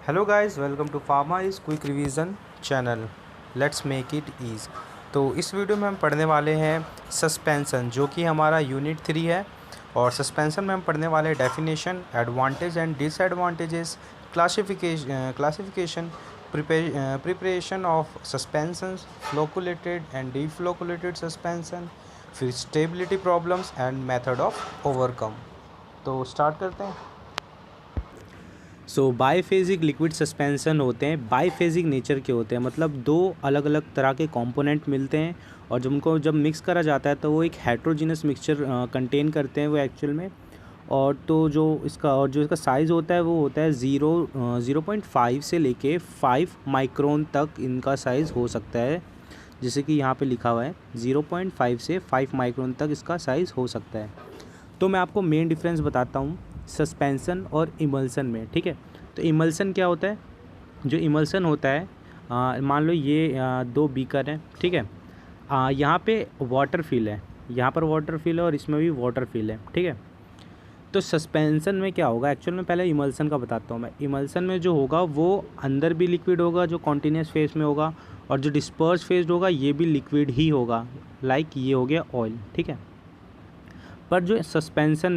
Hello guys, welcome to pharma is quick revision channel. Let's make it easy. तो इस video में हम पढ़ने वाले हैं सस्पेंसन, जो कि हमारा यूनिट 3 है। और सस्पेंसन में हम पढ़ने वाले हैं definition, advantage and disadvantages, classification, preparation of suspension, flocculated and deflocculated suspension, फिर stability problems and method of overcome. तो स्टार्ट करते हैं। बाईफेजिक लिक्विड सस्पेंसन होते हैं, बाईफेजिक नेचर के होते हैं, मतलब दो अलग अलग तरह के कंपोनेंट मिलते हैं और जब मिक्स करा जाता है तो वो एक हेट्रोजीनस मिक्सचर कंटेन करते हैं वो एक्चुअल में। और तो जो इसका साइज़ होता है वो होता है 0.5 से लेके 5 माइक्रोन तक इनका साइज़ हो सकता है। जैसे कि यहाँ पे लिखा हुआ है 0.5 से 5 माइक्रोन तक इसका साइज़ हो सकता है। तो मैं आपको मेन डिफरेंस बताता हूँ सस्पेंसन और इमल्सन में, ठीक है। तो इमल्सन क्या होता है? जो इमल्सन होता है, मान लो ये दो बीकर हैं, ठीक है। यहाँ पे वाटर फिल है, यहाँ पर वाटर फिल है और इसमें भी वाटर फिल है, ठीक है। तो सस्पेंसन में क्या होगा एक्चुअल में, पहले इमल्सन का बताता हूँ मैं। इमल्सन में जो होगा वो अंदर भी लिक्विड होगा जो कॉन्टीन्यूस फेज में होगा, और जो डिस्पर्स फेज होगा ये भी लिक्विड ही होगा, लाइक ये हो गया ऑयल, ठीक है। पर जो सस्पेंसन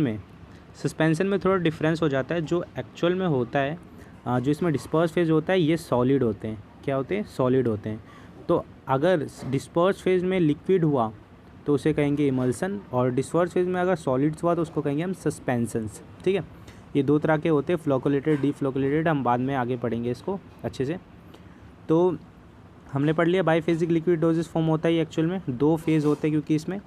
में थोड़ा डिफरेंस हो जाता है। जो एक्चुअल में होता है, जो इसमें डिस्पर्स फेज होता है ये सॉलिड होते हैं। क्या होते हैं? सॉलिड होते हैं। तो अगर डिस्पर्स फेज में लिक्विड हुआ तो उसे कहेंगे इमल्सन, और डिस्पर्स फेज में अगर सॉलिड्स हुआ तो उसको कहेंगे हम सस्पेंसन्स, ठीक है। ये दो तरह के होते हैं, फ्लोकुलेटेड, डीफ्लोकुलेटेड। हम बाद में आगे पढ़ेंगे इसको अच्छे से। तो हमने पढ़ लिया बाईफेजिक लिक्विड डोजेस फॉर्म होता है ये एक्चुअल में, दो फेज़ होते हैं क्योंकि इसमें।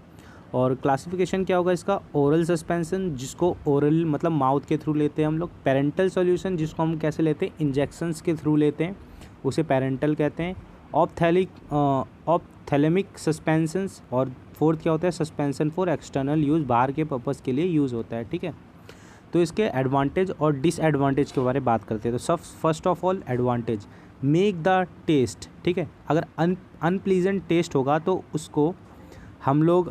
और क्लासिफिकेशन क्या होगा इसका? ओरल सस्पेंसन, जिसको ओरल मतलब माउथ के थ्रू लेते हैं हम लोग। पेरेंटल सॉल्यूशन, जिसको हम कैसे लेते हैं? इंजेक्शंस के थ्रू लेते हैं, उसे पेरेंटल कहते हैं। ऑप्थेलेमिक सस्पेंसन्स, और फोर्थ क्या होता है? सस्पेंसन फॉर एक्सटर्नल यूज़, बाहर के पर्पज़ के लिए यूज़ होता है, ठीक है। तो इसके एडवांटेज और डिसएडवांटेज के बारे में बात करते हैं। तो सब first of all advantage, make the test, ठीक है। अगर अनप्लीजेंट टेस्ट होगा तो उसको हम लोग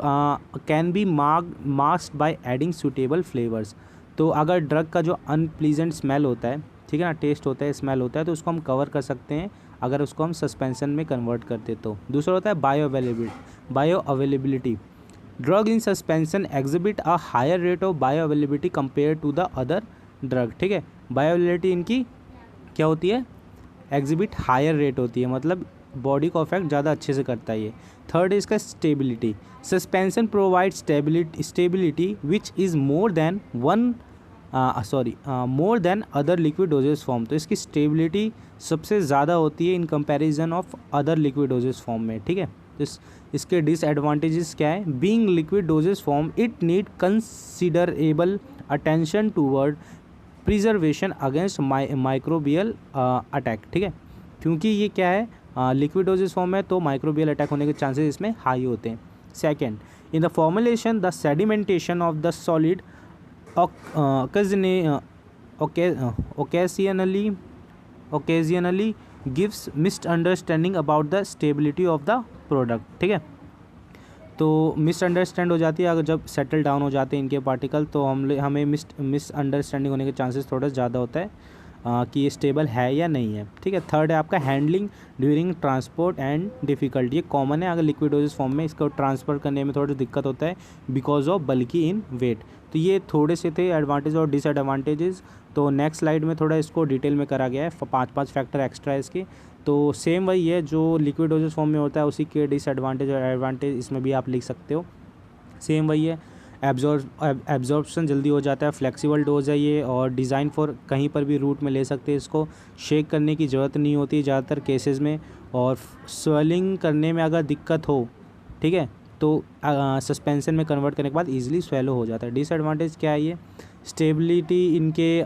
can be masked by adding suitable flavours. तो अगर ड्रग का जो अनप्लीजेंट स्मेल होता है, ठीक है ना, टेस्ट होता है, स्मेल होता है, तो उसको हम कवर कर सकते हैं अगर उसको हम सस्पेंसन में कन्वर्ट करते तो। दूसरा होता है bioavailability. Drug in suspension exhibit a higher rate of bioavailability compare to the other drug, ठीक है। बायो अवेलेबिलिटी इनकी क्या होती है? एग्जिबिट हायर रेट होती है, मतलब बॉडी को अफेक्ट ज़्यादा अच्छे से करता है ये। थर्ड है इसका stability. Suspension provide stability which is more than other liquid dosage form. तो इसकी स्टेबिलिटी सबसे ज़्यादा होती है in comparison of other liquid dosage form में, ठीक है। तो इसके डिसएडवांटेजेस क्या है? Being liquid dosage form it need considerable attention toward preservation against microbial attack, ठीक है। क्योंकि ये क्या है, लिक्विड डोजेस फॉर्म है तो माइक्रोबियल अटैक होने के चांसेस इसमें हाई होते हैं। Second, in the formulation the sedimentation of the solid occasionally gives misunderstanding about the stability of the product, ठीक है। तो मिसअंडरस्टैंड हो जाती है अगर जब सेटल डाउन हो जाते हैं इनके पार्टिकल, तो हमें मिसअंडरस्टैंडिंग होने के चांसेस थोड़ा ज़्यादा होता है कि ये स्टेबल है या नहीं है, ठीक है। थर्ड है आपका handling during transport and difficulty. ये कॉमन है, अगर लिक्विड डोजेस फॉर्म में इसको ट्रांसफ़र करने में थोड़ा दिक्कत होता है because of bulky in weight. तो ये थोड़े से थे एडवांटेज और डिसएडवांटेजेस। तो नेक्स्ट स्लाइड में थोड़ा इसको डिटेल में करा गया है, 5 फैक्टर एक्स्ट्रा इसके। तो सेम वही है जो लिक्विड डोजेस फॉर्म में होता है, उसी के डिसएडवांटेज और एडवांटेज इसमें भी आप लिख सकते हो। सेम वही है, एब्जॉर्प्शन जल्दी हो जाता है, फ्लेक्सिबल डोज है ये, और डिज़ाइन फॉर कहीं पर भी रूट में ले सकते हैं इसको। शेक करने की ज़रूरत नहीं होती है ज़्यादातर केसेस में, और स्वेलिंग करने में अगर दिक्कत हो, ठीक है, तो सस्पेंसन में कन्वर्ट करने के बाद इजीली स्वेलो हो जाता है। डिसएडवांटेज क्या है ये? स्टेबिलिटी इनके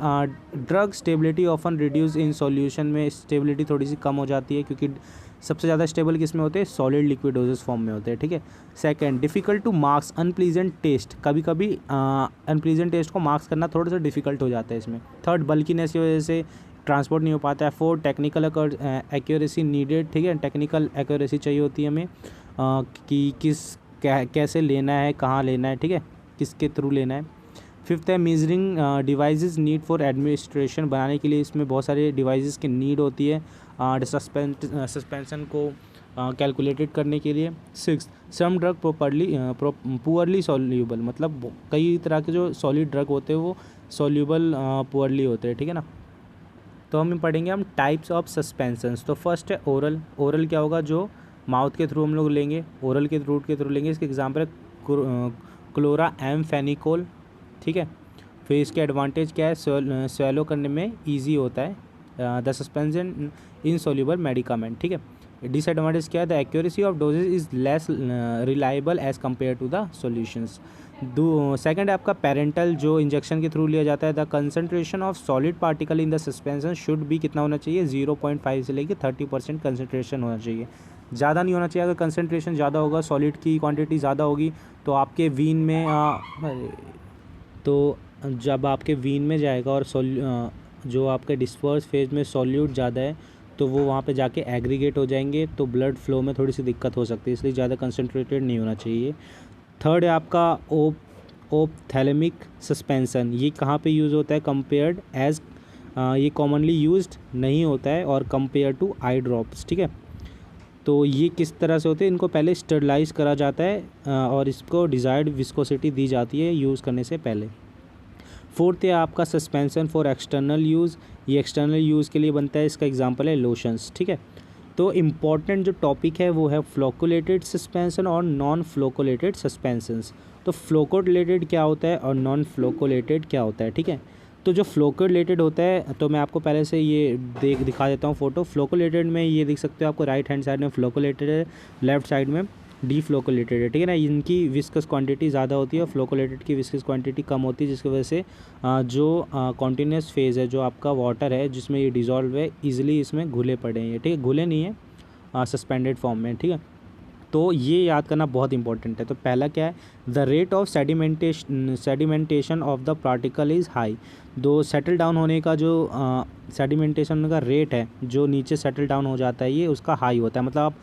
drug stability often reduce in solution में स्टेबिलिटी थोड़ी सी कम हो जाती है, क्योंकि सबसे ज़्यादा स्टेबल किस में होते हैं? सॉलिड लिक्विड डोजेस फॉर्म में होते हैं, ठीक है। Second, difficult to marks unpleasant taste. कभी कभी अनप्लीजेंट टेस्ट को मार्क्स करना थोड़ा सा डिफ़िकल्ट हो जाता है इसमें। थर्ड, बल्कीनेस की वजह से ट्रांसपोर्ट नहीं हो पाता है। फोर्थ, टेक्निकल एक्यूरेसी नीडेड, ठीक है। टेक्निकल एक्यूरेसी चाहिए होती है हमें कि कैसे लेना है, कहाँ लेना है, ठीक है, किसके थ्रू लेना है। फिफ्थ है measuring devices need for administration, बनाने के लिए इसमें बहुत सारे डिवाइसेस की नीड होती है सस्पेंशन को कैलकुलेटेड करने के लिए। Six, some drug poorly soluble, मतलब कई तरह के जो सॉलिड ड्रग होते हैं वो सॉल्यूबल पुअरली होते हैं, ठीक है ना। तो हम पढ़ेंगे हम टाइप्स ऑफ सस्पेंशंस। तो फर्स्ट है ओरल। ओरल क्या होगा, जो माउथ के थ्रू हम लोग लेंगे, ओरल के रूट के थ्रू लेंगे। इसके एग्जाम्पल है क्लोरा एम फेनिकोल, ठीक है। फिर इसके एडवांटेज क्या है, स्वेलो करने में ईजी होता है द सस्पेंशन इनसॉल्युबल मेडिकामेंट, ठीक है। डिसएडवांटेज क्या है, the accuracy of doses is less reliable as compare to the solutions. Second है आपका पेरेंटल, जो इंजेक्शन के थ्रू लिया जाता है। The concentration of solid particle in the suspension should भी कितना होना चाहिए, 0.5 से लेकर 30% कंसनट्रेशन होना चाहिए, ज़्यादा नहीं होना चाहिए। अगर कंसनट्रेशन ज़्यादा होगा, सॉलिड की क्वांटिटी ज़्यादा होगी तो आपके वीन में तो जब आपके वीन में जाएगा और जो आपके डिस्पर्स फेज में सॉल्यूट ज़्यादा है तो वो वहाँ पे जाके एग्रीगेट हो जाएंगे, तो ब्लड फ्लो में थोड़ी सी दिक्कत हो सकती है, इसलिए ज़्यादा कंसनट्रेटेड नहीं होना चाहिए। थर्ड है आपका ओप्थैलेमिक सस्पेंसन। ये कहाँ पे यूज़ होता है, कंपेयर्ड एज ये कॉमनली यूज्ड नहीं होता है और कंपेयर टू आई ड्रॉप्स, ठीक है। तो ये किस तरह से होते हैं, इनको पहले स्टरलाइज करा जाता है और इसको डिज़ायर्ड विस्कोसिटी दी जाती है यूज़ करने से पहले। फोर्थ है आपका सस्पेंसन फॉर एक्सटर्नल यूज़। ये एक्सटर्नल यूज़ के लिए बनता है, इसका एग्जांपल है लोशंस, ठीक है। तो इम्पॉर्टेंट जो टॉपिक है वो है फ्लोकुलेटेड सस्पेंसन और नॉन फ्लोकुलेटेड सस्पेंसन्स। तो फ्लोकुलेटेड क्या होता है और नॉन फ्लोकुलेटेड क्या होता है, ठीक है। तो जो फ्लोकुलेटेड होता है, तो मैं आपको पहले से ये दिखा देता हूँ फ़ोटो। फ्लोकुलेटेड में ये देख सकते हो, आपको राइट हैंड साइड में फ्लोकुलेटेड है, लेफ्ट साइड में डीफ्लोकुलेटेड है, ठीक है ना। इनकी विस्कस क्वांटिटी ज़्यादा होती है और फ्लोकुलेटेड की विस्कस क्वांटिटी कम होती है, जिसकी वजह से जो कॉन्टीन्यूस फेज़ है, जो आपका वाटर है जिसमें ये डिज़ोल्व है, ईजिली इसमें घुले पड़े हैं, ठीक है, घुले नहीं है, सस्पेंडेड फॉर्म में, ठीक है। तो ये याद करना बहुत इंपॉर्टेंट है। तो पहला क्या है, the rate of sedimentation of the particle is high. दो सेटल डाउन होने का जो सेडिमेंटेशन का रेट है, जो नीचे सेटल डाउन हो जाता है, ये उसका हाई होता है। मतलब आप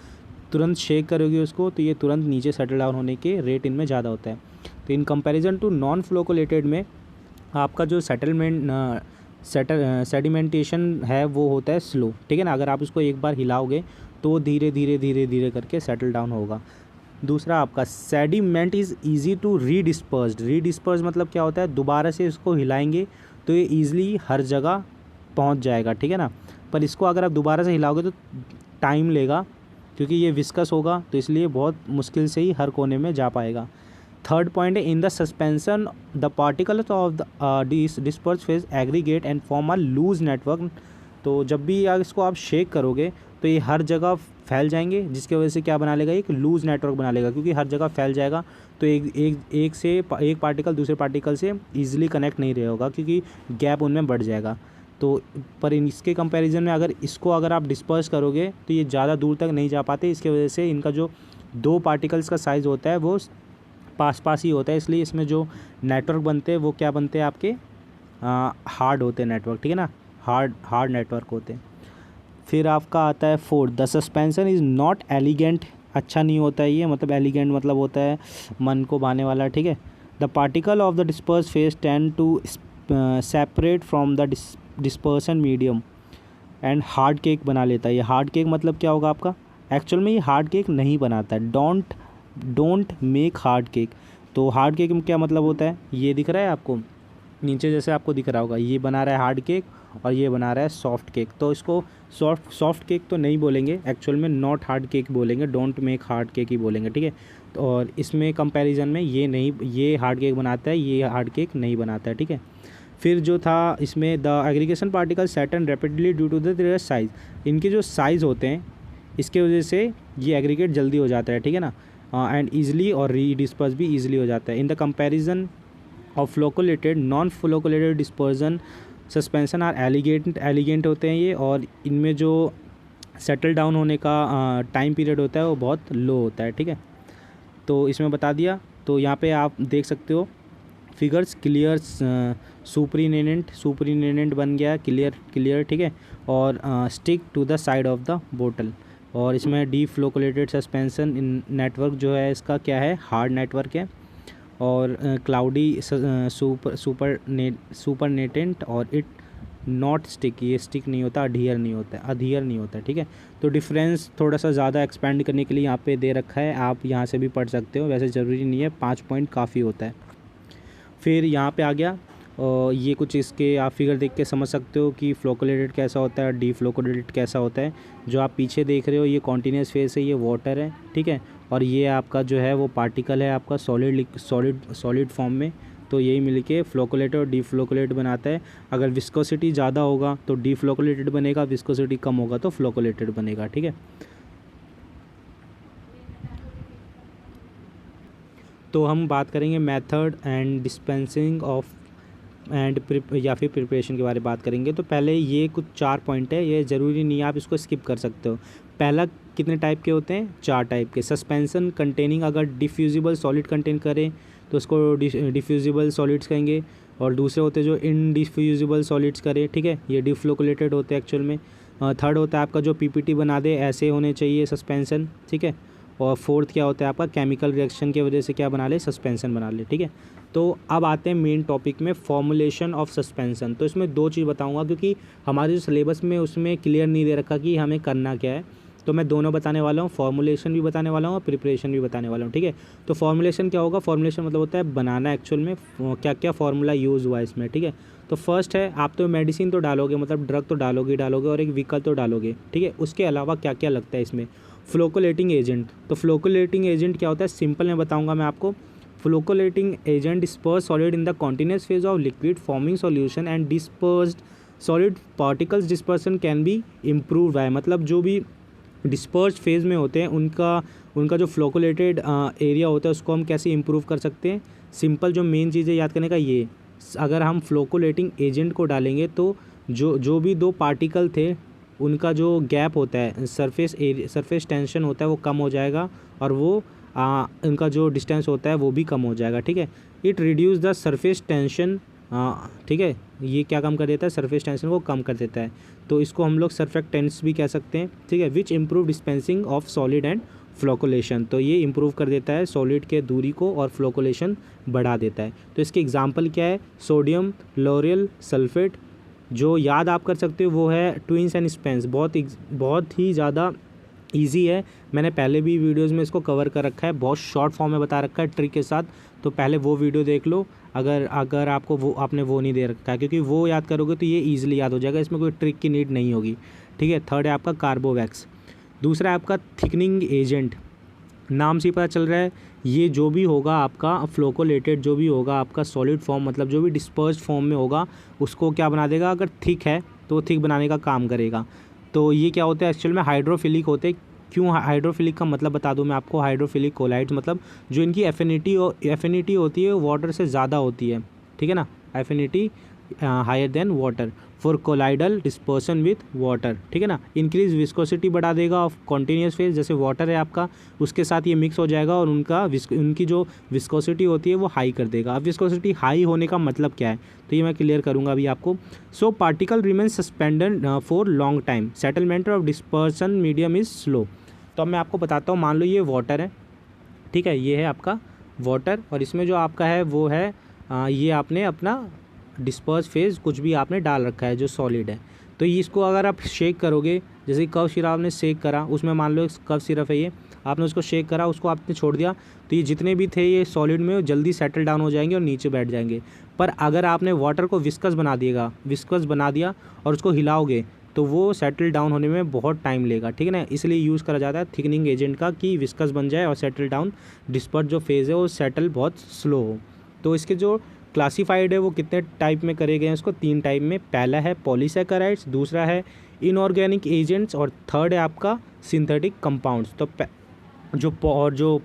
तुरंत शेक करोगे उसको तो ये तुरंत नीचे सेटल डाउन होने के रेट इनमें ज़्यादा होता है। तो in comparison to non flocculated में आपका जो सेडिमेंटेशन है वो होता है स्लो, ठीक है ना। अगर आप इसको एक बार हिलाओगे तो वो धीरे धीरे करके सेटल डाउन होगा। दूसरा आपका सेडिमेंट इज़ ईजी टू रीडिस्पर्स मतलब क्या होता है, दोबारा से इसको हिलाएंगे तो ये ईजिली हर जगह पहुंच जाएगा, ठीक है ना। पर इसको अगर आप दोबारा से हिलाओगे तो टाइम लेगा, क्योंकि ये विस्कस होगा, तो इसलिए बहुत मुश्किल से ही हर कोने में जा पाएगा। थर्ड पॉइंट है, in the suspension the particles of the disperse phase aggregate and form a loose network. तो जब भी इसको आप शेक करोगे तो ये हर जगह फैल जाएंगे, जिसकी वजह से क्या बना लेगा, एक लूज नेटवर्क बना लेगा, क्योंकि हर जगह फैल जाएगा तो एक पार्टिकल दूसरे पार्टिकल से ईजिली कनेक्ट नहीं रह होगा, क्योंकि गैप उनमें बढ़ जाएगा। तो पर इसके कंपैरिजन में अगर आप डिस्पर्स करोगे तो ये ज़्यादा दूर तक नहीं जा पाते, इसके वजह से इनका जो दो पार्टिकल्स का साइज़ होता है वो पास ही होता है, इसलिए इसमें जो नेटवर्क बनते हैं वो क्या बनते हैं, आपके हार्ड होते हैं नेटवर्क, ठीक है ना, हार्ड नेटवर्क होते हैं। फिर आपका आता है fourth, the suspension is not elegant. अच्छा नहीं होता है ये, मतलब एलिगेंट मतलब होता है मन को भाने वाला, ठीक है। The particle of the disperse phase tend to separate from the dispersion medium and hard cake बना लेता है। ये हार्ड केक मतलब क्या होगा आपका, एक्चुअल में ये हार्ड केक नहीं बनाता है। Don't make hard cake. तो हार्ड केक में क्या मतलब होता है, ये दिख रहा है आपको नीचे, जैसे आपको दिख रहा होगा, ये बना रहा है हार्ड केक और ये बना रहा है सॉफ्ट केक। तो इसको सॉफ्ट केक तो नहीं बोलेंगे, एक्चुअल में नॉट हार्ड केक बोलेंगे, डोंट मेक हार्ड केक ही बोलेंगे, ठीक है। और इसमें कंपैरिजन में ये हार्ड केक बनाता है, ये हार्ड केक नहीं बनाता है, ठीक है। फिर जो था इसमें, the aggregation particle settle rapidly due to their size. इनके जो साइज़ होते हैं इसके वजह से ये एग्रीगेट जल्दी हो जाता है, ठीक है ना, एंड ईजिली और रीडिस्पर्स भी ईजिली हो जाता है। In the comparison of flocculated non flocculated dispersion suspension are elegant होते हैं ये, और इनमें जो सेटल डाउन होने का टाइम पीरियड होता है वो बहुत लो होता है, ठीक है। तो इसमें बता दिया। तो यहाँ पे आप देख सकते हो फिगर्स, क्लियर सुपरिनेंट बन गया, क्लियर, ठीक है, और stick to the side of the बोतल। और इसमें डीफ्लोकुलेटेड सस्पेंशन इन नेटवर्क जो है इसका क्या है, हार्ड नेटवर्क है। और क्लाउडी सुपरनेटेंट और इट नॉट स्टिक, ये स्टिक नहीं होता, अडहियर नहीं होता, ठीक है। तो डिफरेंस थोड़ा सा ज़्यादा एक्सपेंड करने के लिए यहाँ पे दे रखा है, आप यहाँ से भी पढ़ सकते हो, वैसे ज़रूरी नहीं है, 5 पॉइंट काफ़ी होता है। फिर यहाँ पे आ गया और ये कुछ इसके आप फिगर देख के समझ सकते हो कि फ्लोकोलेटेड कैसा होता है, डीफ्लोकोलेटेड कैसा होता है। जो आप पीछे देख रहे हो ये कॉन्टीन्यूस फेज है, ये वाटर है, ठीक है, और ये आपका जो है वो पार्टिकल है आपका सॉलिड फॉर्म में। तो यही मिलके फ्लोकोलेटेड और डीफ्लोकोलेटेड बनाता है। अगर विस्कोसिटी ज़्यादा होगा तो डीफ्लोकोलेटेड बनेगा, विस्कोसिटी कम होगा तो फ्लोकोलेटेड बनेगा, ठीक है। तो हम बात करेंगे method and dispensing of and या फिर प्रिपरेशन के बारे में बात करेंगे। तो पहले ये कुछ 4 पॉइंट है, ये ज़रूरी नहीं है, आप इसको स्किप कर सकते हो। पहला कितने टाइप के होते हैं, 4 टाइप के। सस्पेंसन कंटेनिंग, अगर डिफ्यूजिबल सॉलिड कंटेन करें तो उसको डिफ्यूजिबल सॉलिड्स कहेंगे। और दूसरे होते हैं जो इनडिफ्यूजिबल सॉलिड्स करें, ठीक है, ये डिफ्लोकुलेटेड होते हैं एक्चुअल में। थर्ड होता है आपका जो पीपीटी बना दे, ऐसे होने चाहिए सस्पेंसन, ठीक है। और फोर्थ क्या होता है आपका केमिकल रिएक्शन की वजह से क्या बना ले, सस्पेंसन बना ले, ठीक है। तो अब आते हैं मेन टॉपिक में, फॉर्मुलेशन ऑफ सस्पेंसन। तो इसमें 2 चीज़ बताऊंगा क्योंकि हमारे जो सिलेबस में उसमें क्लियर नहीं दे रखा कि हमें करना क्या है, तो मैं दोनों बताने वाला हूँ, फॉर्मुलेशन भी बताने वाला हूँ और प्रिपरेशन भी बताने वाला हूँ, ठीक है। तो फॉर्मुलेशन क्या होगा, फॉर्मुलेशन मतलब होता है बनाना, एक्चुअल में क्या क्या फार्मूला यूज़ हुआ है इसमें, ठीक है। तो फर्स्ट है, आप तो मेडिसिन तो डालोगे, मतलब ड्रग तो डालोगे और एक व्हीकल तो डालोगे, ठीक है। उसके अलावा क्या क्या लगता है इसमें, फ्लोकोलेटिंग एजेंट। तो फ्लोकोलेटिंग एजेंट क्या होता है, सिंपल में बताऊंगा मैं आपको। Flocculating agent disperse solid in the continuous phase of liquid forming solution and dispersed solid particles dispersion can be improve है। मतलब जो भी डिस्पर्स फेज में होते हैं उनका जो फ्लोकोलेटेड एरिया होता है उसको हम कैसे इम्प्रूव कर सकते हैं। सिंपल जो मेन चीज़ है याद करने का, ये अगर हम फ्लोकोलेटिंग एजेंट को डालेंगे तो जो भी 2 पार्टिकल थे उनका जो गैप होता है, सरफेस टेंशन होता है वो कम हो जाएगा, और वो उनका जो डिस्टेंस होता है वो भी कम हो जाएगा, ठीक है। It reduce the surface tension, ठीक है, ये क्या कम कर देता है, सरफेस टेंशन को कम कर देता है। तो इसको हम लोग सरफेक्टेंट्स भी कह सकते हैं, ठीक है, which improve dispensing of solid and flocculation. तो ये इम्प्रूव कर देता है सॉलिड के दूरी को और फ्लोकोलेशन बढ़ा देता है। तो इसके एग्जांपल क्या है, सोडियम लोरियल सल्फेट। जो याद आप कर सकते हो वो है ट्विंस एंड स्पेंस, बहुत ही ज़्यादा इजी है। मैंने पहले भी वीडियोस में इसको कवर कर रखा है, बहुत शॉर्ट फॉर्म में बता रखा है ट्रिक के साथ, तो पहले वो वीडियो देख लो अगर आपको आपने वो नहीं दे रखा है, क्योंकि वो याद करोगे तो ये ईजिली याद हो जाएगा, इसमें कोई ट्रिक की नीड नहीं होगी, ठीक है। थर्ड है आपका कार्बोवैक्स। दूसरा है आपका थिकनिंग एजेंट, नाम से ही पता चल रहा है ये जो भी होगा आपका फ्लोकोलेटेड, जो भी होगा आपका सॉलिड फॉर्म, मतलब जो भी डिस्पर्स्ड फॉर्म में होगा उसको क्या बना देगा, अगर थिक है तो थिक बनाने का काम करेगा। तो ये क्या होता है, एक्चुअल में हाइड्रोफिलिक होते हैं। क्यों हाइड्रोफिलिक का मतलब बता दूं मैं आपको, हाइड्रोफिलिक कोलाइड्स मतलब जो इनकी एफिनिटी होती है वाटर से ज़्यादा होती है, ठीक है ना, affinity higher than water for colloidal dispersion with water, ठीक है ना। इंक्रीज विस्कोसिटी बढ़ा देगा ऑफ कॉन्टीन्यूस फेज, जैसे वाटर है आपका उसके साथ ये मिक्स हो जाएगा और उनकी जो विस्कोसिटी होती है वो हाई कर देगा। अब विस्कोसिटी हाई होने का मतलब क्या है तो ये मैं क्लियर करूँगा अभी आपको। So particle remain suspended for long time, settlement of dispersion medium is slow. तो अब मैं आपको बताता हूँ, मान लो ये वाटर है, ठीक है, ये है आपका वाटर और इसमें जो आपका है वो है ये आपने अपना डिस्पर्स फेज कुछ भी आपने डाल रखा है जो सॉलिड है। तो इसको अगर आप शेक करोगे, जैसे कव सिरप आपने शेक करा, उसमें मान लो कव सिरप है ये, आपने उसको शेक करा, उसको आपने छोड़ दिया, तो ये जितने भी थे ये सॉलिड में जल्दी सेटल डाउन हो जाएंगे और नीचे बैठ जाएंगे। पर अगर आपने वाटर को विस्कस बना दिया और उसको हिलाओगे तो वो सेटल डाउन होने में बहुत टाइम लेगा, ठीक है ना। इसलिए यूज़ करा जाता है थिकनिंग एजेंट का कि विस्कस बन जाए और सेटल डाउन, डिस्पर्स जो फेज़ है वो सेटल बहुत स्लो हो। तो इसके जो क्लासिफाइड है वो कितने टाइप में करे गए हैं, उसको 3 टाइप में। पहला है पॉलीसैकेराइड्स, दूसरा है इनऑर्गेनिक एजेंट्स और थर्ड है आपका सिंथेटिक कंपाउंड्स। तो जो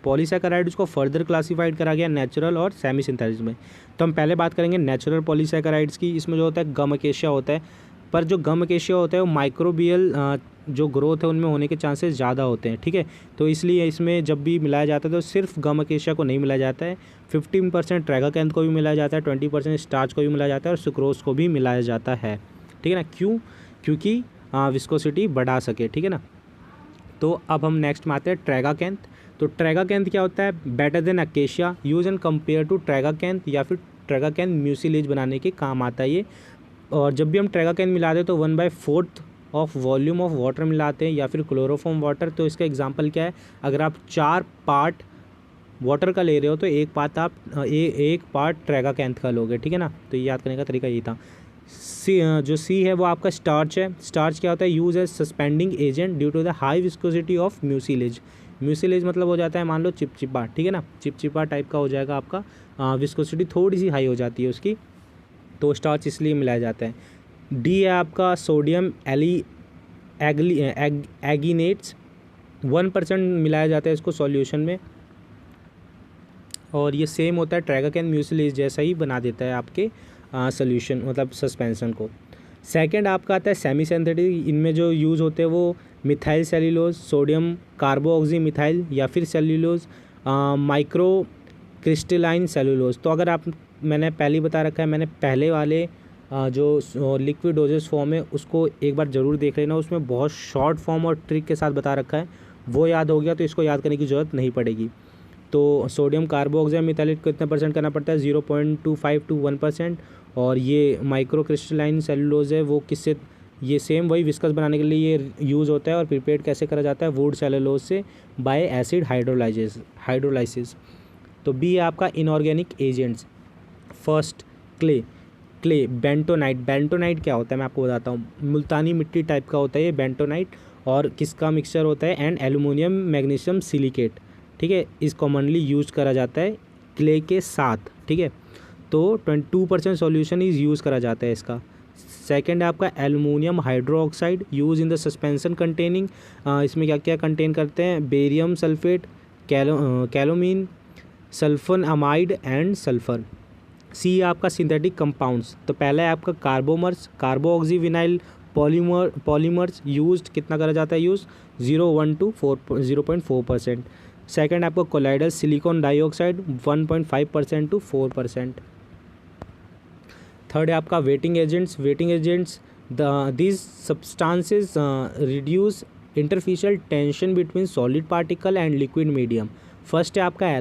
पॉलीसैकेराइड उसको फर्दर क्लासिफाइड करा गया नेचुरल और सेमी सिंथेटिक में। तो हम पहले बात करेंगे नेचुरल पॉलीसैकेराइड्स की। इसमें जो होता है गम अकेशिया होता है, पर जो गम अकेशिया होता है वो माइक्रोबियल जो ग्रोथ है उनमें होने के चांसेस ज़्यादा होते हैं, ठीक है। तो इसलिए इसमें जब भी मिलाया जाता है तो सिर्फ गम अकेशिया को नहीं मिलाया जाता है, 15% ट्रैगाकैंथ को भी मिलाया जाता है, 20% स्टार्च को भी मिलाया जाता है और सुक्रोज को भी मिलाया जाता है, ठीक है ना। क्योंकि विस्कोसिटी बढ़ा सके, ठीक है ना। तो अब हम नेक्स्ट में आते हैं ट्रैगाकैंथ। तो ट्रैगाकैंथ क्या होता है, better than acacia, use and compare to tragacanth या फिर ट्रैगाकैंथ म्यूसिलेज बनाने के काम आता है ये। और जब भी हम ट्रैगाकैंथ मिलाते हैं तो 1/4 ऑफ वॉल्यूम ऑफ वाटर मिलाते हैं या फिर क्लोरोफॉर्म वाटर। तो इसका एग्जांपल क्या है, अगर आप 4 पार्ट वाटर का ले रहे हो तो एक पार्ट आप एक पार्ट ट्रैगाकैंथ का लोगे, ठीक है ना। तो ये याद करने का तरीका ये था। जो सी है वो आपका स्टार्च है। स्टार्च क्या होता है, use as suspending agent due to the high viscosity of mucilage. Mucilage मतलब हो जाता है मान लो चिपचिपा, ठीक है ना, चिपचिपा टाइप का हो जाएगा आपका, विस्कोसिटी थोड़ी सी हाई हो जाती है उसकी, तो स्टार्च इसलिए मिलाया जाता है। डी है आपका सोडियम एगिनेट्स, 1% मिलाया जाता है इसको सॉल्यूशन में, और ये सेम होता है ट्रैगाकैंथ म्यूसिलेज जैसा ही बना देता है आपके सोल्यूशन मतलब सस्पेंसन को। सेकंड आपका आता है सेमी सिंथेटिक। इनमें जो यूज़ होते हैं वो मिथाइल सेल्यूलोज, सोडियम कार्बोऑक्सी मिथाइल या फिर सेल्यूलोज, माइक्रो क्रिस्टलाइन सेल्यूलोज। तो अगर आप, मैंने पहले ही बता रखा है, मैंने पहले वाले जो लिक्विड डोजेस फॉर्म है उसको एक बार ज़रूर देख लेना, उसमें बहुत शॉर्ट फॉर्म और ट्रिक के साथ बता रखा है, वो याद हो गया तो इसको याद करने की ज़रूरत नहीं पड़ेगी। तो सोडियम कार्बोऑक्सी मिथाइलेट को कितना परसेंट करना पड़ता है, 0.25 to 1%। और ये माइक्रो क्रिस्टलाइन सेलुलोज है वो किससे, ये सेम वही विस्कस बनाने के लिए ये यूज़ होता है। और प्रिपेयर्ड कैसे करा जाता है, वुड सेलुलोज से बाय एसिड हाइड्रोलाइसिस। तो बी है आपका inorganic agents. First clay bentonite. Bentonite क्या होता है मैं आपको बताता हूँ, मुल्तानी मिट्टी टाइप का होता है ये बेंटोनाइट, और किसका मिक्सचर होता है, एंड एल्युमिनियम मैग्नीशियम सिलिकेट, ठीक है। इस कॉमनली यूज करा जाता है क्ले के साथ, ठीक है। तो 22% सॉल्यूशन इज़ यूज़ करा जाता है इसका। सेकंड है आपका aluminium hydroxide, use in the suspension containing. इसमें क्या क्या कंटेन करते हैं, barium sulphate, calomel, sulphonamide and sulphur. C आपका सिंथेटिक कंपाउंड्स। तो पहला है आपका carbomers, carboxy vinyl polymers used, कितना करा जाता है यूज़, 0.4%। सेकंड आपको colloidal silicon dioxide 1.5% to 4%। Third है आपका wetting agents. These substances reduce interfacial tension between solid particle and liquid medium. First है आपका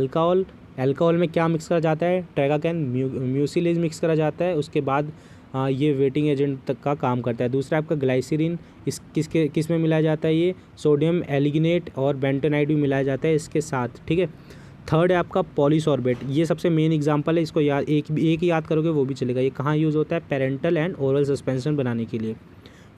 अल्कोहल में क्या मिक्स करा जाता है, ट्रैगाकैंथ म्यूसिलेज मिक्स करा जाता है, उसके बाद ये वेटिंग एजेंट तक का काम करता है। दूसरा आपका ग्लाइसरीन, किस में मिलाया जाता है, ये सोडियम एलिगिनेट और बेंटोनाइट भी मिलाया जाता है इसके साथ, ठीक है। थर्ड है आपका पॉलीसॉर्बेट, ये सबसे मेन एग्जांपल है, इसको याद एक ही याद करोगे वो भी चलेगा। ये कहाँ यूज़ होता है, पेरेंटल एंड ओरल सस्पेंशन बनाने के लिए।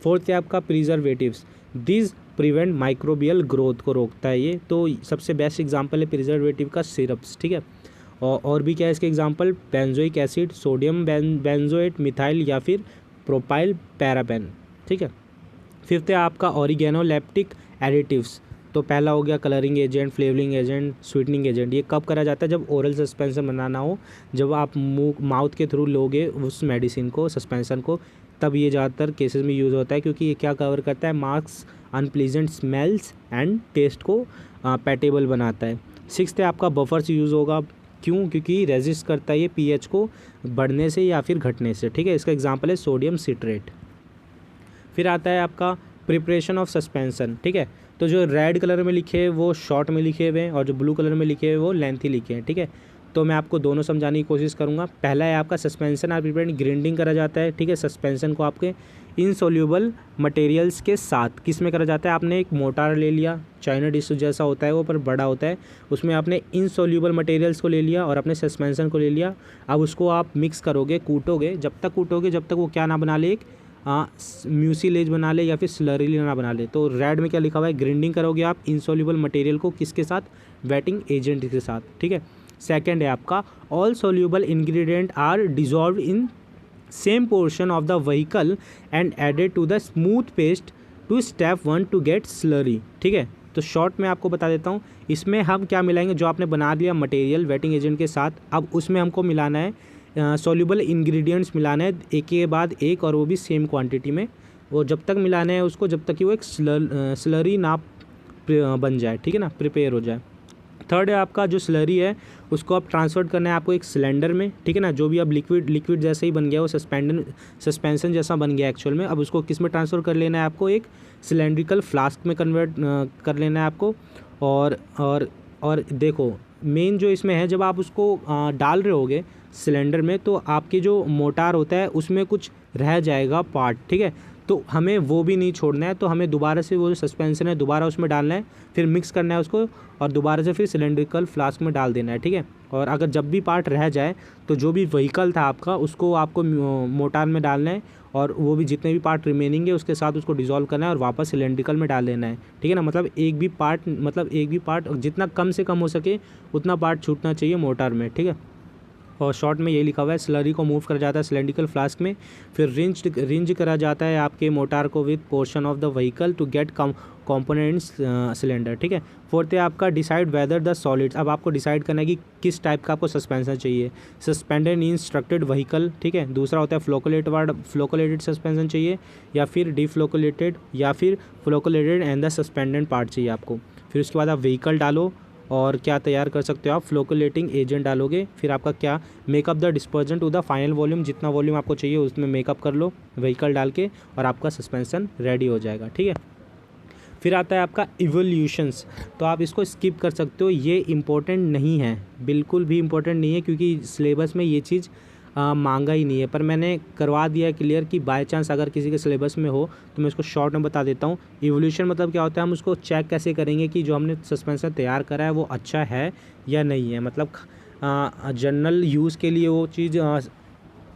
फोर्थ है आपका preservatives, this prevent microbial growth को रोकता है ये, तो सबसे बेस्ट एग्जांपल है प्रिजर्वेटिव का सिरप्स, ठीक है। और भी क्या है इसके example, benzoic acid, sodium benzoate methyl या फिर प्रोपाइल पैराबेन, ठीक है। फिफ्थ है आपका ऑरिगेनोलेप्टिक एडिटिव्स। तो पहला हो गया colouring agent, flavouring agent, sweetening agent. ये कब करा जाता है, जब ओरल सस्पेंशन बनाना हो, जब आप माउथ के थ्रू लोगे उस मेडिसिन को, सस्पेंशन को, तब ये ज़्यादातर केसेस में यूज़ होता है, क्योंकि ये क्या कवर करता है, marks unpleasant smells and taste को पैटेबल बनाता है। सिक्स्थ है आपका बफर्स यूज़ होगा, क्यों, क्योंकि रेजिस्ट करता है ये पीएच को बढ़ने से या फिर घटने से, ठीक है। इसका एग्जांपल है सोडियम सिट्रेट। फिर आता है आपका प्रिपरेशन ऑफ सस्पेंशन, ठीक है। तो जो रेड कलर में लिखे हैं वो शॉर्ट में लिखे हुए हैं, और जो ब्लू कलर में लिखे हैं वो लेंथी लिखे हैं, ठीक है। तो मैं आपको दोनों समझाने की कोशिश करूँगा। पहला है आपका सस्पेंशन आर प्रिपेयर्ड, ग्राइंडिंग करा जाता है, ठीक है। सस्पेंशन को आपके इनसोल्यूबल मटेरियल्स के साथ किस में करा जाता है, आपने एक मोटार ले लिया, चाइना डिश जैसा होता है वो पर बड़ा होता है, उसमें आपने इनसोल्यूबल मटेरियल्स को ले लिया और अपने सस्पेंशन को ले लिया। अब उसको आप मिक्स करोगे, कूटोगे, जब तक वो क्या ना बना ले, एक म्यूसिलेज बना ले या फिर स्लरी ना बना ले। तो रेड में क्या लिखा हुआ है, ग्राइंडिंग करोगे आप इनसोल्यूबल मटेरियल को किसके साथ, वेटिंग एजेंट के साथ, ठीक है। सेकंड है आपका all soluble ingredient are dissolve in same portion of the vehicle and added to the smooth paste to step 1 to get slurry, ठीक है। तो शॉर्ट में आपको बता देता हूँ, इसमें हम क्या मिलाएंगे, जो आपने बना लिया मटेरियल वेटिंग एजेंट के साथ, अब उसमें हमको मिलाना है सॉल्यूबल इंग्रेडिएंट्स मिलाना है, एक के बाद एक, और वो भी सेम क्वांटिटी में। वो जब तक मिलाना है उसको, जब तक कि वो एक स्लरी ना बन जाए, ठीक है ना, प्रिपेयर हो जाए। थर्ड है आपका जो स्लरी है उसको आप ट्रांसफर करना है आपको एक सिलेंडर में, ठीक है ना। जो भी अब लिक्विड जैसा ही बन गया, वो सस्पेंशन जैसा बन गया एक्चुअल में, अब उसको किस में ट्रांसफ़र कर लेना है आपको, एक सिलेंड्रिकल फ्लास्क में कन्वर्ट कर लेना है आपको। और और देखो मेन जो इसमें है, जब आप उसको डाल रहे होगे सिलेंडर में तो आपके जो मोटार होता है उसमें कुछ रह जाएगा पार्ट, ठीक है। तो हमें वो भी नहीं छोड़ना है, तो हमें दोबारा से वो जो सस्पेंसन है दोबारा उसमें डालना है, फिर मिक्स करना है उसको और दोबारा से फिर सिलेंड्रिकल फ्लास्क में डाल देना है, ठीक है। और अगर जब भी पार्ट रह जाए तो जो भी व्हीकल था आपका उसको आपको मोटार में डालना है और वो भी जितने भी पार्ट रिमेनिंग है उसके साथ उसको डिसॉल्व करना है और वापस सिलेंड्रिकल में डाल देना है, ठीक है ना। मतलब एक भी पार्ट जितना कम से कम हो सके उतना पार्ट छूटना चाहिए मोटार में, ठीक है। और शॉर्ट में ये लिखा हुआ है, स्लरी को मूव करा जाता है सिलेंड्रिकल फ्लास्क में, फिर रिंज करा जाता है आपके मोटार को with portion of the vehicle to get components cylinder, ठीक है। फोर्थ है आपका डिसाइड वेदर द सॉलिड्स। अब आपको डिसाइड करना है कि किस टाइप का आपको सस्पेंशन चाहिए, सस्पेंडेड इंस्ट्रक्टेड व्हीकल, ठीक है। दूसरा होता है फ्लोकुलेटेड सस्पेंशन चाहिए या फिर डिफ्लोकुलेटेड या फिर flocculated and the suspended part चाहिए आपको। फिर उसके बाद आप व्हीकल डालो और क्या तैयार कर सकते हो आप, फ्लोकुलेटिंग एजेंट डालोगे, फिर आपका क्या make up the dispersion to the final volume, जितना वॉल्यूम आपको चाहिए उसमें मेकअप कर लो व्हीकल डाल के और आपका सस्पेंसन रेडी हो जाएगा, ठीक है। फिर आता है आपका इवोल्यूशंस, तो आप इसको स्किप कर सकते हो, ये इम्पोर्टेंट नहीं है, बिल्कुल भी इम्पोर्टेंट नहीं है क्योंकि सिलेबस में ये चीज़ मांगा ही नहीं है, पर मैंने करवा दिया है क्लियर कि बाय चांस अगर किसी के सिलेबस में हो तो मैं इसको शॉर्ट में बता देता हूँ। इवोल्यूशन मतलब क्या होता है, हम उसको चेक कैसे करेंगे कि जो हमने सस्पेंसन तैयार करा है वो अच्छा है या नहीं है, मतलब जनरल यूज़ के लिए वो चीज़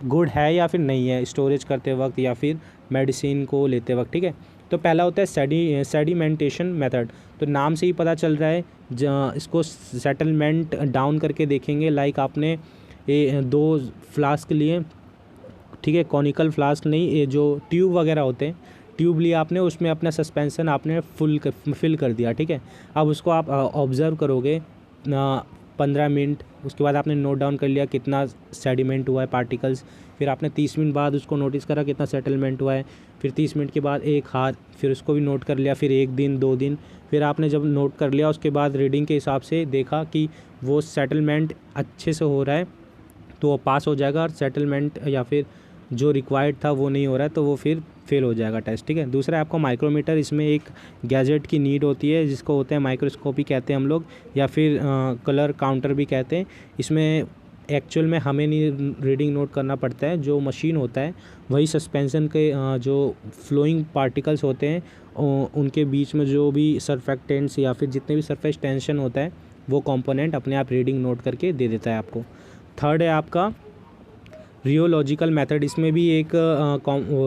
गुड है या फिर नहीं है, स्टोरेज करते वक्त या फिर मेडिसिन को लेते वक्त, ठीक है। तो पहला होता है सेडिमेंटेशन मेथड, तो नाम से ही पता चल रहा है इसको सेटलमेंट डाउन करके देखेंगे। लाइक आपने ये 2 फ्लास्क लिए, ठीक है, कॉनिकल फ्लास्क नहीं, ये जो ट्यूब वगैरह होते हैं, ट्यूब लिया आपने, उसमें अपना सस्पेंसन आपने फिल कर दिया, ठीक है। अब उसको आप ऑब्ज़र्व करोगे 15 मिनट, उसके बाद आपने नोट डाउन कर लिया कितना सेडिमेंट हुआ है पार्टिकल्स, फिर आपने 30 मिनट बाद उसको नोटिस करा कितना सेटलमेंट हुआ है, फिर 30 मिनट के बाद एक हाथ, फिर उसको भी नोट कर लिया, फिर 1 दिन 2 दिन, फिर आपने जब नोट कर लिया उसके बाद रीडिंग के हिसाब से देखा कि वो सेटलमेंट अच्छे से हो रहा है तो वो पास हो जाएगा, और सेटलमेंट या फिर जो रिक्वायर्ड था वो नहीं हो रहा है तो वो फिर फेल हो जाएगा टेस्ट, ठीक है। दूसरा आपको माइक्रोमीटर, इसमें एक गैजेट की नीड होती है जिसको होते हैं माइक्रोस्कोपी कहते हैं हम लोग, या फिर कलर काउंटर भी कहते हैं। इसमें एक्चुअल में हमें नहीं रीडिंग नोट करना पड़ता है, जो मशीन होता है वही सस्पेंसन के जो फ्लोइंग पार्टिकल्स होते हैं उनके बीच में जो भी सरफेक्टेंट्स या फिर जितने भी सरफेस टेंशन होता है वो कंपोनेंट अपने आप रीडिंग नोट करके दे देता है आपको। थर्ड है आपका रियोलॉजिकल मेथड, इसमें भी एक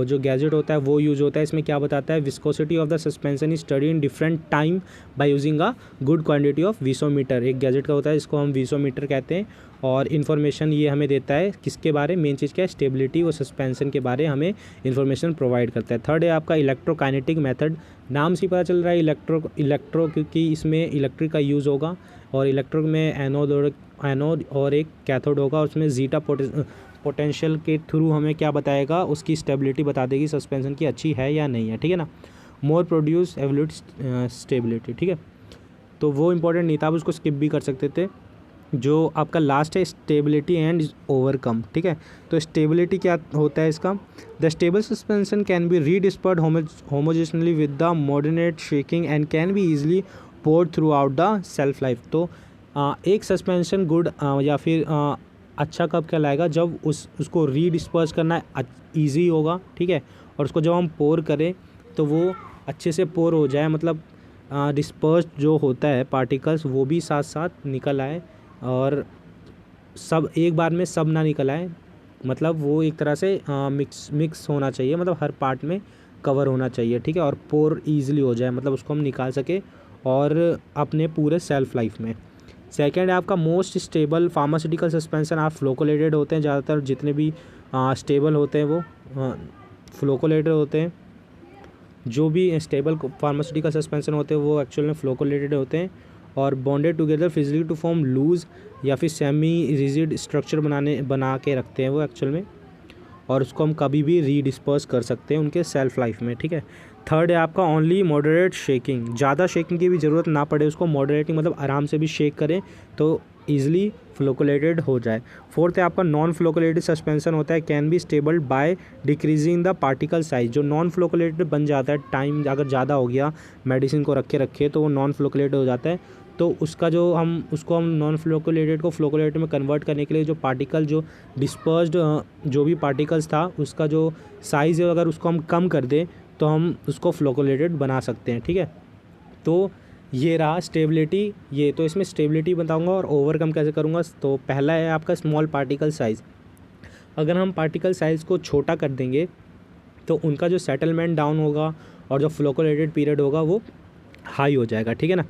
जो गैजेट होता है वो यूज होता है। इसमें क्या बताता है, viscosity of the suspension is study in different time by using a good quantity of viscometer, एक गैजेट का होता है इसको हम विसोमीटर कहते हैं। और इन्फॉर्मेशन ये हमें देता है किसके बारे, मेन चीज़ क्या है, स्टेबिलिटी और सस्पेंशन के बारे हमें इन्फॉर्मेशन प्रोवाइड करता है। थर्ड है आपका इलेक्ट्रोकाइनेटिक मेथड, नाम से पता चल रहा है इलेक्ट्रो क्योंकि इसमें इलेक्ट्रिक का यूज़ होगा, और इलेक्ट्रिक में एनोड और एक कैथोड होगा, उसमें जीटा पोटेंशियल के थ्रू हमें क्या बताएगा, उसकी स्टेबिलिटी बता देगी सस्पेंशन की अच्छी है या नहीं है, ठीक है ना। मोर प्रोड्यूस एवल्यूट स्टेबिलिटी, ठीक है, तो वो इंपॉर्टेंट नहीं था, आप उसको स्किप भी कर सकते थे। जो आपका लास्ट है स्टेबिलिटी एंड ओवरकम, ठीक है। तो स्टेबिलिटी क्या होता है इसका, the stable suspension can be redispersed homogeneously with the moderate shaking and can be easily poured throughout the shelf life. तो एक सस्पेंशन गुड या फिर अच्छा कब कहलाएगा, जब उसको रीडिस्पर्स करना ईजी होगा, ठीक है, और उसको जब हम पोर करें तो वो अच्छे से पोर हो जाए, मतलब डिस्पर्स जो होता है पार्टिकल्स वो भी साथ साथ निकल आए और सब एक बार में सब ना निकल आए, मतलब वो एक तरह से मिक्स होना चाहिए, मतलब हर पार्ट में कवर होना चाहिए, ठीक है, और पोर ईजिली हो जाए, मतलब उसको हम निकाल सके और अपने पूरे सेल्फ लाइफ में। सेकेंड है आपका मोस्ट स्टेबल फार्मास्यूटिकल सस्पेंशन, आप फ्लोकोलेटेड होते हैं, ज़्यादातर जितने भी स्टेबल होते हैं वो फ्लोकोलेटेड होते हैं, जो भी स्टेबल फार्मास्यूटिकल सस्पेंशन होते हैं वो एक्चुअल में फ्लोकोलेटेड होते हैं और bonded together physically to form loose या फिर सेमी रिजिड स्ट्रक्चर बना के रखते हैं वो एक्चुअल में, और उसको हम कभी भी रीडिस्पर्स कर सकते हैं उनके सेल्फ लाइफ में, ठीक है। थर्ड है आपका ओनली मॉडरेट शेकिंग, ज़्यादा शेकिंग की भी ज़रूरत ना पड़े उसको, मॉडरेटिंग मतलब आराम से भी शेक करें तो ईजिली फ्लोकुलेटेड हो जाए। फोर्थ है आपका नॉन फ्लोकुलेटेड सस्पेंशन होता है, can be stable by decreasing the particle size. जो नॉन फ्लोकुलेटेड बन जाता है, टाइम अगर ज़्यादा हो गया मेडिसिन को रखे तो वो नॉन फ्लोकुलेटेड हो जाता है, तो उसका जो उसको हम नॉन फ्लोकुलेटेड को फ्लोकुलेटेड में कन्वर्ट करने के लिए जो पार्टिकल जो डिस्पर्स्ड जो भी पार्टिकल्स था उसका जो साइज़ है अगर उसको हम कम कर दें तो हम उसको फ्लोकुलेटेड बना सकते हैं। ठीक है, तो ये रहा स्टेबिलिटी। ये तो इसमें स्टेबिलिटी बताऊंगा और ओवरकम कैसे करूंगा। तो पहला है आपका स्मॉल पार्टिकल साइज़। अगर हम पार्टिकल साइज़ को छोटा कर देंगे तो उनका जो सेटलमेंट डाउन होगा और जो फ्लोकुलेटेड पीरियड होगा वो हाई हो जाएगा। ठीक है ना,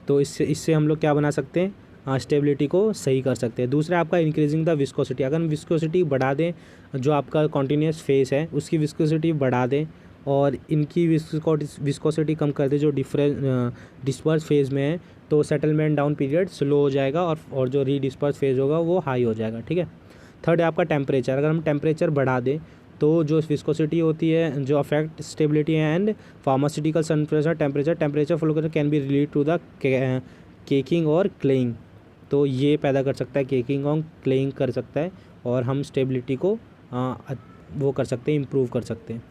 तो इससे हम लोग क्या बना सकते हैं, स्टेबिलिटी को सही कर सकते हैं। दूसरा आपका इंक्रीजिंग द विस्कोसिटी। अगर हम विस्कोसिटी बढ़ा दें, जो आपका कॉन्टीन्यूस फेस है उसकी विस्कोसिटी बढ़ा दें और इनकी विस्कोसिटी कम कर दें जो डिस्पर्स फेज़ में है, तो सेटलमेंट डाउन पीरियड स्लो हो जाएगा और जो रीडिस्पर्स फेज़ होगा वो हाई हो जाएगा। ठीक है, थर्ड है आपका टेम्परेचर। अगर हम टेम्परेचर बढ़ा दें तो जो विस्कोसिटी होती है जो affect stability and pharmaceutical temperature flow can be related to the caking और क्लेइंग। तो ये पैदा कर सकता है, केकिंग और क्लेइंग कर सकता है और हम स्टेबिलिटी को वो कर सकते हैं, इम्प्रूव कर सकते हैं।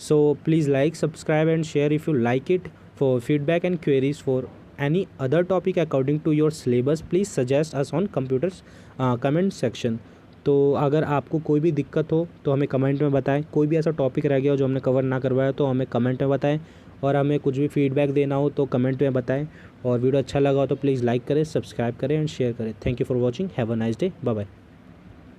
So please like, subscribe and share if you like it. For feedback and queries for any other topic according to your syllabus please suggest us on computers comment section। तो अगर आपको कोई भी दिक्कत हो तो हमें कमेंट में बताएं। कोई भी ऐसा टॉपिक रह गया हो जो हमने कवर ना करवाया तो हमें कमेंट में बताएं और हमें कुछ भी फीडबैक देना हो तो कमेंट में बताएं। और वीडियो अच्छा लगा हो तो प्लीज़ लाइक करें, सब्सक्राइब करें एंड शेयर करें। Thank you for watching, have a nice day, bye bye.